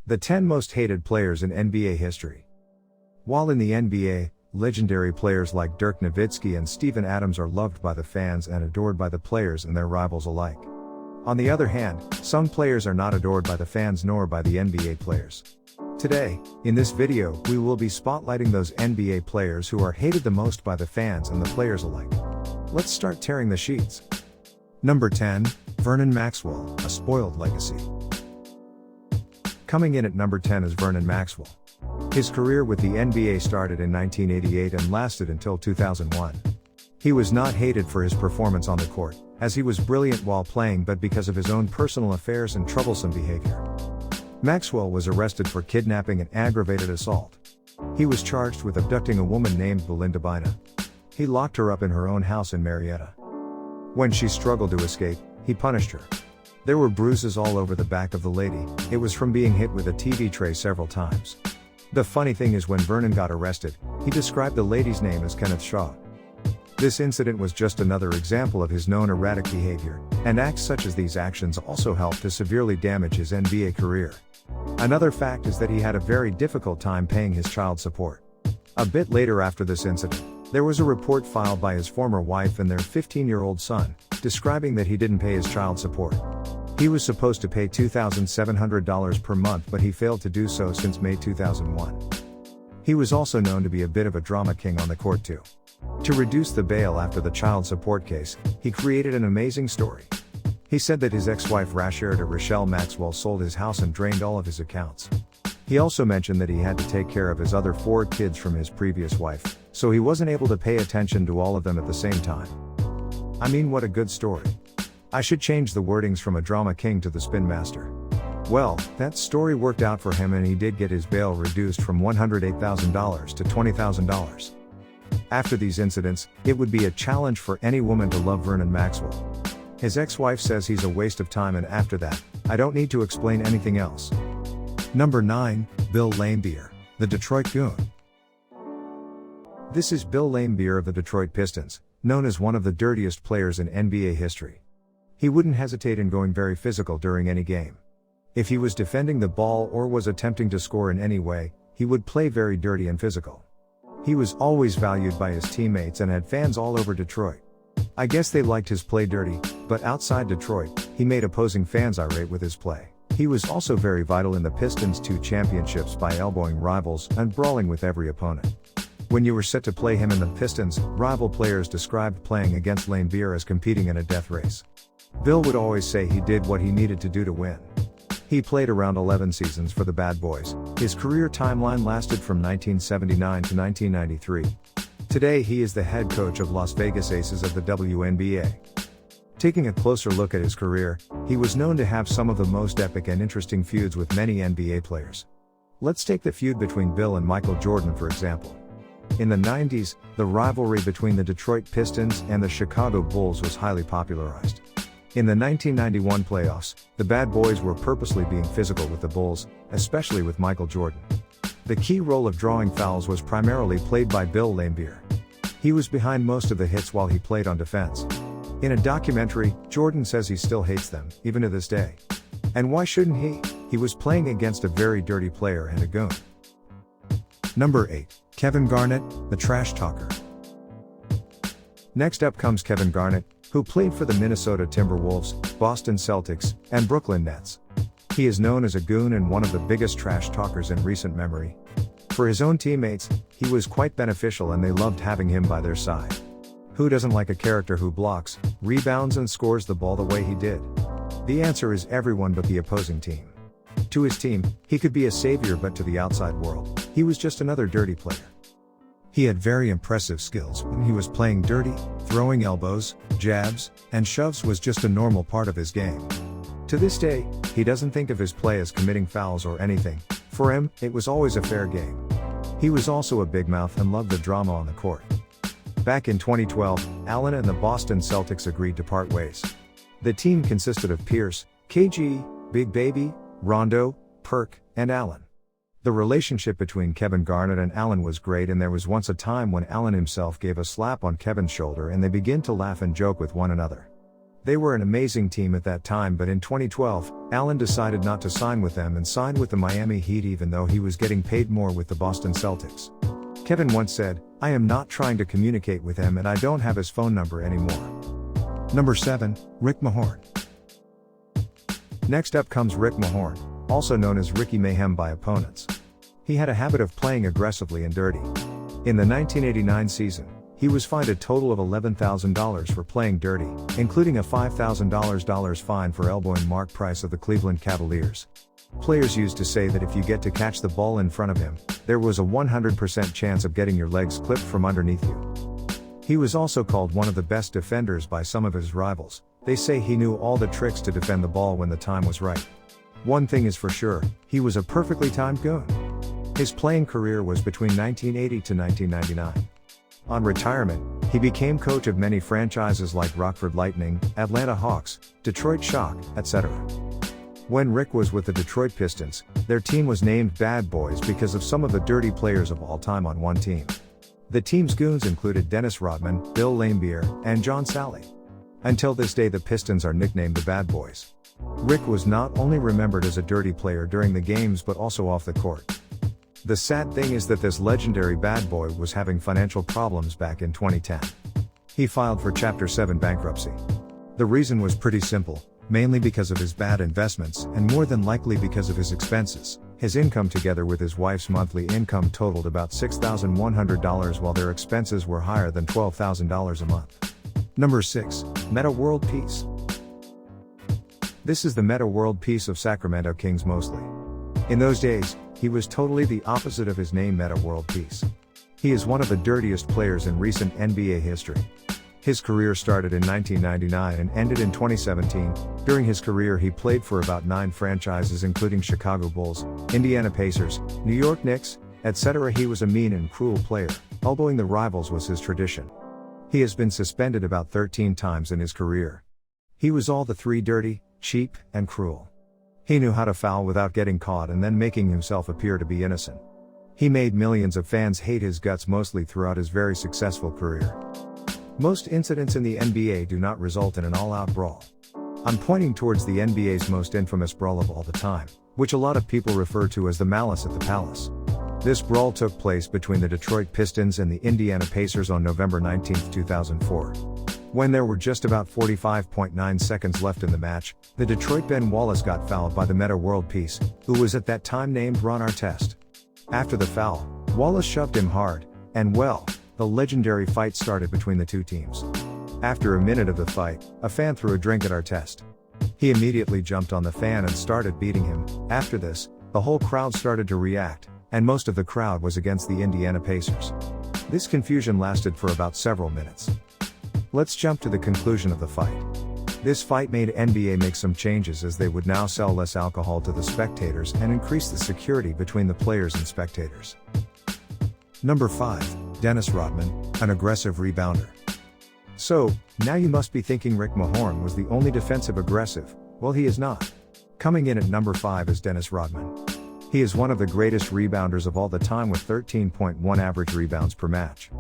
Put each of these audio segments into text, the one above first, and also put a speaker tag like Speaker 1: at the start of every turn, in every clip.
Speaker 1: The 10 most hated players in NBA history. While in the NBA, legendary players like Dirk Nowitzki and Steven Adams are loved by the fans and adored by the players and their rivals alike. On the other hand, some players are not adored by the fans nor by the NBA players. Today, in this video, we will be spotlighting those NBA players who are hated the most by the fans and the players alike. Let's start tearing the sheets. Number 10, Vernon Maxwell, a spoiled legacy. Coming in at number 10 is Vernon Maxwell. His career with the NBA started in 1988 and lasted until 2001. He was not hated for his performance on the court, as he was brilliant while playing, but because of his own personal affairs and troublesome behavior. Maxwell was arrested for kidnapping and aggravated assault. He was charged with abducting a woman named Belinda Bina. He locked her up in her own house in Marietta. When she struggled to escape, he punished her. There were bruises all over the back of the lady. It was from being hit with a TV tray several times. The funny thing is, when Vernon got arrested, he described the lady's name as Kenneth Shaw. This incident was just another example of his known erratic behavior, and acts such as these actions also helped to severely damage his NBA career. Another fact is that he had a very difficult time paying his child support. A bit later after this incident, there was a report filed by his former wife and their 15-year-old son, describing that he didn't pay his child support. He was supposed to pay $2,700 per month, but he failed to do so since May 2001. He was also known to be a bit of a drama king on the court too. To reduce the bail after the child support case, he created an amazing story. He said that his ex-wife Rochelle Maxwell sold his house and drained all of his accounts. He also mentioned that he had to take care of his other 4 kids from his previous wife, so he wasn't able to pay attention to all of them at the same time. I mean, what a good story. I should change the wordings from a drama king to the spin master. Well, that story worked out for him and he did get his bail reduced from $108,000 to $20,000. After these incidents, it would be a challenge for any woman to love Vernon Maxwell. His ex-wife says he's a waste of time, and after that, I don't need to explain anything else. Number 9, Bill Laimbeer, the Detroit Goon. This is Bill Laimbeer of the Detroit Pistons, known as one of the dirtiest players in NBA history. He wouldn't hesitate in going very physical during any game. If he was defending the ball or was attempting to score in any way, he would play very dirty and physical. He was always valued by his teammates and had fans all over Detroit. I guess they liked his play dirty, but outside Detroit, he made opposing fans irate with his play. He was also very vital in the Pistons' 2 championships by elbowing rivals and brawling with every opponent. When you were set to play him in the Pistons, rival players described playing against Laimbeer as competing in a death race. Bill would always say he did what he needed to do to win. He played around 11 seasons for the Bad Boys. His career timeline lasted from 1979 to 1993. Today he is the head coach of Las Vegas Aces of the WNBA. Taking a closer look at his career, he was known to have some of the most epic and interesting feuds with many NBA players. Let's take the feud between Bill and Michael Jordan for example. In the 90s, the rivalry between the Detroit Pistons and the Chicago Bulls was highly popularized. In the 1991 playoffs, the Bad Boys were purposely being physical with the Bulls, especially with Michael Jordan. The key role of drawing fouls was primarily played by Bill Laimbeer. He was behind most of the hits while he played on defense. In a documentary, Jordan says he still hates them, even to this day. And why shouldn't he? He was playing against a very dirty player and a goon. Number 8, Kevin Garnett, the trash talker. Next up comes Kevin Garnett, who played for the Minnesota Timberwolves, Boston Celtics, and Brooklyn Nets. He is known as a goon and one of the biggest trash talkers in recent memory. For his own teammates, he was quite beneficial and they loved having him by their side. Who doesn't like a character who blocks, rebounds and scores the ball the way he did? The answer is everyone but the opposing team. To his team, he could be a savior, but to the outside world, he was just another dirty player. He had very impressive skills when he was playing dirty. Throwing elbows, jabs, and shoves was just a normal part of his game. To this day, he doesn't think of his play as committing fouls or anything. For him, it was always a fair game. He was also a big mouth and loved the drama on the court. Back in 2012, Allen and the Boston Celtics agreed to part ways. The team consisted of Pierce, KG, Big Baby, Rondo, Perk, and Allen. The relationship between Kevin Garnett and Allen was great, and there was once a time when Allen himself gave a slap on Kevin's shoulder and they began to laugh and joke with one another. They were an amazing team at that time, but in 2012, Allen decided not to sign with them and signed with the Miami Heat even though he was getting paid more with the Boston Celtics. Kevin once said, "I am not trying to communicate with him and I don't have his phone number anymore." Number 7, Rick Mahorn. Next up comes Rick Mahorn, also known as Ricky Mayhem by opponents. He had a habit of playing aggressively and dirty. In the 1989 season, he was fined a total of $11,000 for playing dirty, including a $5,000 fine for elbowing Mark Price of the Cleveland Cavaliers. Players used to say that if you get to catch the ball in front of him, there was a 100% chance of getting your legs clipped from underneath you. He was also called one of the best defenders by some of his rivals. They say he knew all the tricks to defend the ball when the time was right. One thing is for sure, he was a perfectly timed goon. His playing career was between 1980 to 1999. On retirement, he became coach of many franchises like Rockford Lightning, Atlanta Hawks, Detroit Shock, etc. When Rick was with the Detroit Pistons, their team was named Bad Boys because of some of the dirty players of all time on one team. The team's goons included Dennis Rodman, Bill Laimbeer, and John Sally. Until this day the Pistons are nicknamed the Bad Boys. Rick was not only remembered as a dirty player during the games but also off the court. The sad thing is that this legendary bad boy was having financial problems back in 2010. He filed for Chapter 7 bankruptcy. The reason was pretty simple, mainly because of his bad investments and more than likely because of his expenses. His income together with his wife's monthly income totaled about $6,100 while their expenses were higher than $12,000 a month. Number 6, Metta World Peace. This is the Metta World Peace of Sacramento Kings mostly. In those days, he was totally the opposite of his name Metta World Peace. He is one of the dirtiest players in recent NBA history. His career started in 1999 and ended in 2017. During his career he played for about 9 franchises including Chicago Bulls, Indiana Pacers, New York Knicks, etc. He was a mean and cruel player, elbowing the rivals was his tradition. He has been suspended about 13 times in his career. He was all the 3: dirty, cheap, and cruel. He knew how to foul without getting caught and then making himself appear to be innocent. He made millions of fans hate his guts mostly throughout his very successful career. Most incidents in the NBA do not result in an all-out brawl. I'm pointing towards the NBA's most infamous brawl of all the time, which a lot of people refer to as the Malice at the Palace. This brawl took place between the Detroit Pistons and the Indiana Pacers on November 19, 2004. When there were just about 45.9 seconds left in the match, the Detroit Ben Wallace got fouled by the Metta World Peace, who was at that time named Ron Artest. After the foul, Wallace shoved him hard, and well, the legendary fight started between the two teams. After a minute of the fight, a fan threw a drink at Artest. He immediately jumped on the fan and started beating him. After this, the whole crowd started to react, and most of the crowd was against the Indiana Pacers. This confusion lasted for about several minutes. Let's jump to the conclusion of the fight. This fight made NBA make some changes as they would now sell less alcohol to the spectators and increase the security between the players and spectators. Number 5, Dennis Rodman, an aggressive rebounder. So, now you must be thinking Rick Mahorn was the only defensive aggressive. Well, he is not. Coming in at number 5 is Dennis Rodman. He is one of the greatest rebounders of all the time with 13.1 average rebounds per match.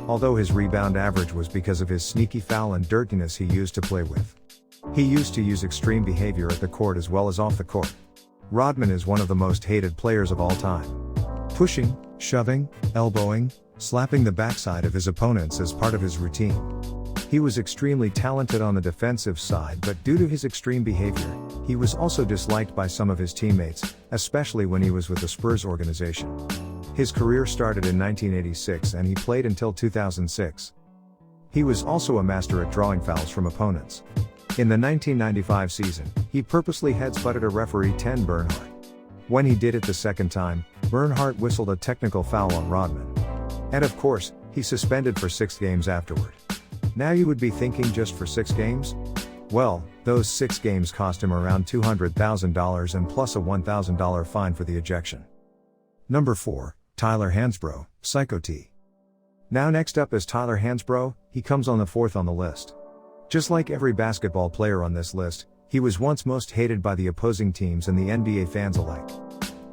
Speaker 1: Although his rebound average was because of his sneaky foul and dirtiness he used to play with. He used to use extreme behavior at the court as well as off the court. Rodman is one of the most hated players of all time. Pushing, shoving, elbowing, slapping the backside of his opponents as part of his routine. He was extremely talented on the defensive side, but due to his extreme behavior, he was also disliked by some of his teammates, especially when he was with the Spurs organization. His career started in 1986 and he played until 2006. He was also a master at drawing fouls from opponents. In the 1995 season, he purposely head-butted a referee 10 Bernhardt. When he did it the second time, Bernhardt whistled a technical foul on Rodman. And of course, he suspended for 6 games afterward. Now you would be thinking, just for 6 games? Well, those 6 games cost him around $200,000 and plus a $1,000 fine for the ejection. Number 4, Tyler Hansbrough, Psycho T. Now next up is Tyler Hansbrough. He comes on the 4th on the list. Just like every basketball player on this list, he was once most hated by the opposing teams and the NBA fans alike.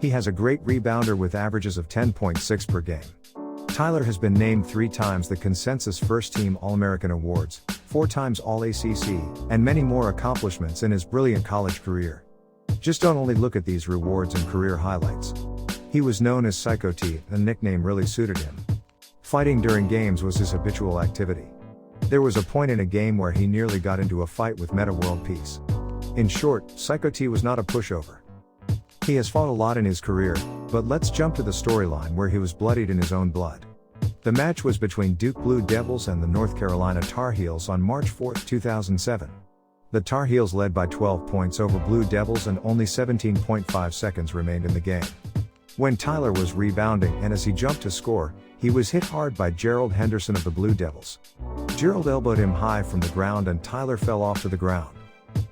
Speaker 1: He has a great rebounder with averages of 10.6 per game. Tyler has been named 3 times the Consensus First Team All-American Awards, 4 times All-ACC, and many more accomplishments in his brilliant college career. Just don't only look at these rewards and career highlights. He was known as Psycho T, a nickname really suited him. Fighting during games was his habitual activity. There was a point in a game where he nearly got into a fight with Meta World Peace. In short, Psycho T was not a pushover. He has fought a lot in his career, but let's jump to the storyline where he was bloodied in his own blood. The match was between Duke Blue Devils and the North Carolina Tar Heels on March 4, 2007. The Tar Heels led by 12 points over Blue Devils and only 17.5 seconds remained in the game. When Tyler was rebounding and as he jumped to score, he was hit hard by Gerald Henderson of the Blue Devils. Gerald elbowed him high from the ground and Tyler fell off to the ground.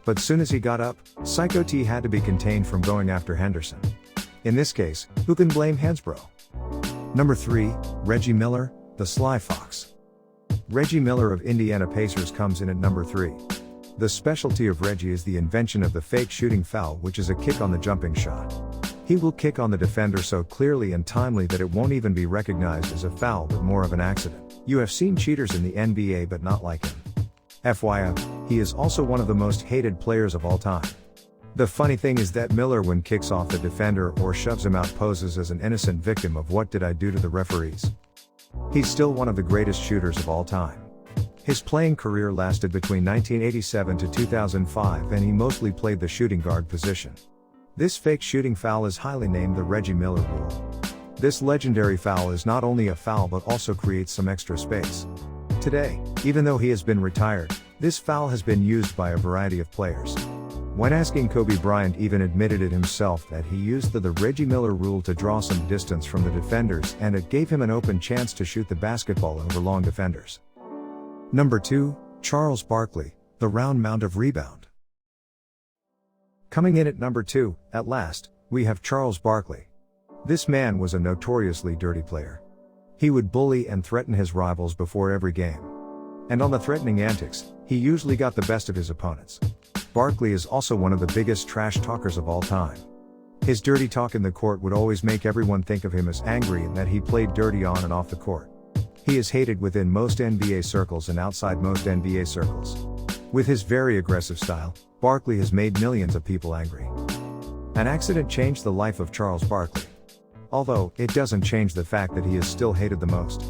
Speaker 1: But soon as he got up, Psycho T had to be contained from going after Henderson. In this case, who can blame Hansbrough? Number 3, Reggie Miller, the Sly Fox. Reggie Miller of Indiana Pacers comes in at number 3. The specialty of Reggie is the invention of the fake shooting foul, which is a kick on the jumping shot. He will kick on the defender so clearly and timely that it won't even be recognized as a foul but more of an accident. You have seen cheaters in the NBA but not like him. FYI, he is also one of the most hated players of all time. The funny thing is that Miller, when kicks off the defender or shoves him out, poses as an innocent victim of "what did I do" to the referees. He's still one of the greatest shooters of all time. His playing career lasted between 1987 to 2005 and he mostly played the shooting guard position. This fake shooting foul is highly named the Reggie Miller rule. This legendary foul is not only a foul but also creates some extra space. Today, even though he has been retired, this foul has been used by a variety of players. When asking, Kobe Bryant even admitted it himself that he used the Reggie Miller rule to draw some distance from the defenders and it gave him an open chance to shoot the basketball over long defenders. Number 2, Charles Barkley, the round mound of rebound. Coming in at number 2, at last, we have Charles Barkley. This man was a notoriously dirty player. He would bully and threaten his rivals before every game. And on the threatening antics, he usually got the best of his opponents. Barkley is also one of the biggest trash talkers of all time. His dirty talk in the court would always make everyone think of him as angry and that he played dirty on and off the court. He is hated within most NBA circles and outside most NBA circles. With his very aggressive style, Barkley has made millions of people angry. An accident changed the life of Charles Barkley. Although, it doesn't change the fact that he is still hated the most.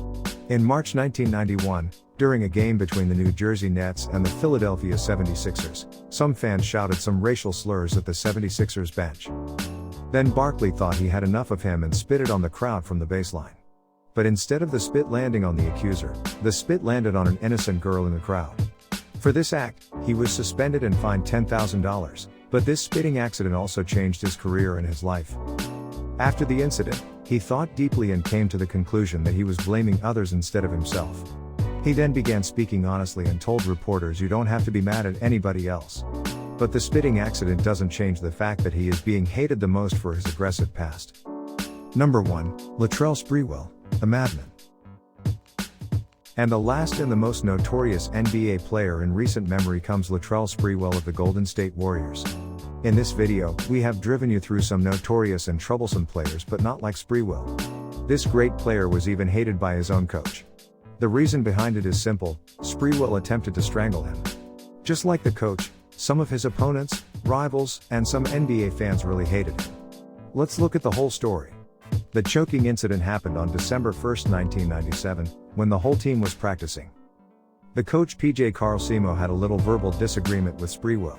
Speaker 1: In March 1991, during a game between the New Jersey Nets and the Philadelphia 76ers, some fans shouted some racial slurs at the 76ers bench. Then Barkley thought he had enough of him and spit it on the crowd from the baseline. But instead of the spit landing on the accuser, the spit landed on an innocent girl in the crowd. For this act, he was suspended and fined $10,000, but this spitting accident also changed his career and his life. After the incident, he thought deeply and came to the conclusion that he was blaming others instead of himself. He then began speaking honestly and told reporters, "You don't have to be mad at anybody else." But the spitting accident doesn't change the fact that he is being hated the most for his aggressive past. Number 1, Latrell Sprewell, the Madman. And the last and the most notorious NBA player in recent memory comes Latrell Sprewell of the Golden State Warriors. In this video, we have driven you through some notorious and troublesome players, but not like Sprewell. This great player was even hated by his own coach. The reason behind it is simple: Sprewell attempted to strangle him. Just like the coach, some of his opponents, rivals, and some NBA fans really hated him. Let's look at the whole story. The choking incident happened on December 1, 1997, when the whole team was practicing. The coach PJ Carlesimo had a little verbal disagreement with Sprewell.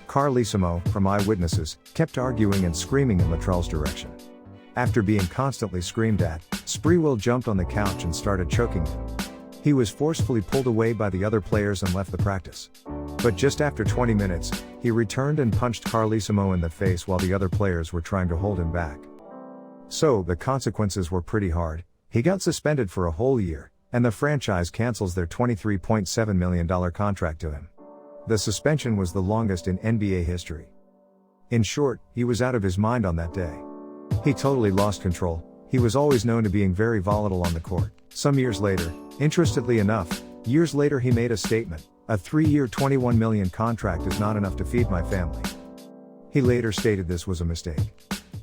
Speaker 1: Carlesimo, from eyewitnesses, kept arguing and screaming in Latrell's direction. After being constantly screamed at, Sprewell jumped on the couch and started choking him. He was forcefully pulled away by the other players and left the practice. But just after 20 minutes, he returned and punched Carlesimo in the face while the other players were trying to hold him back. So, the consequences were pretty hard. He got suspended for a whole year, and the franchise cancels their $23.7 million contract to him. The suspension was the longest in NBA history. In short, he was out of his mind on that day. He totally lost control. He was always known to being very volatile on the court. Some years later, interestedly enough, years later he made a statement: "A 3-year $21 million contract is not enough to feed my family." He later stated this was a mistake.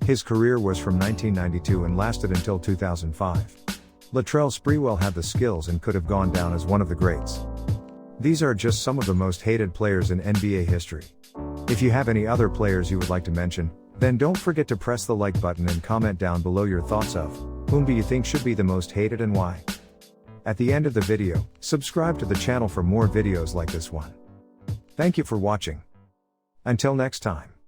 Speaker 1: His career was from 1992 and lasted until 2005. Latrell Sprewell had the skills and could have gone down as one of the greats. These are just some of the most hated players in NBA history. If you have any other players you would like to mention, then don't forget to press the like button and comment down below your thoughts of, whom do you think should be the most hated and why? At the end of the video, subscribe to the channel for more videos like this one. Thank you for watching. Until next time.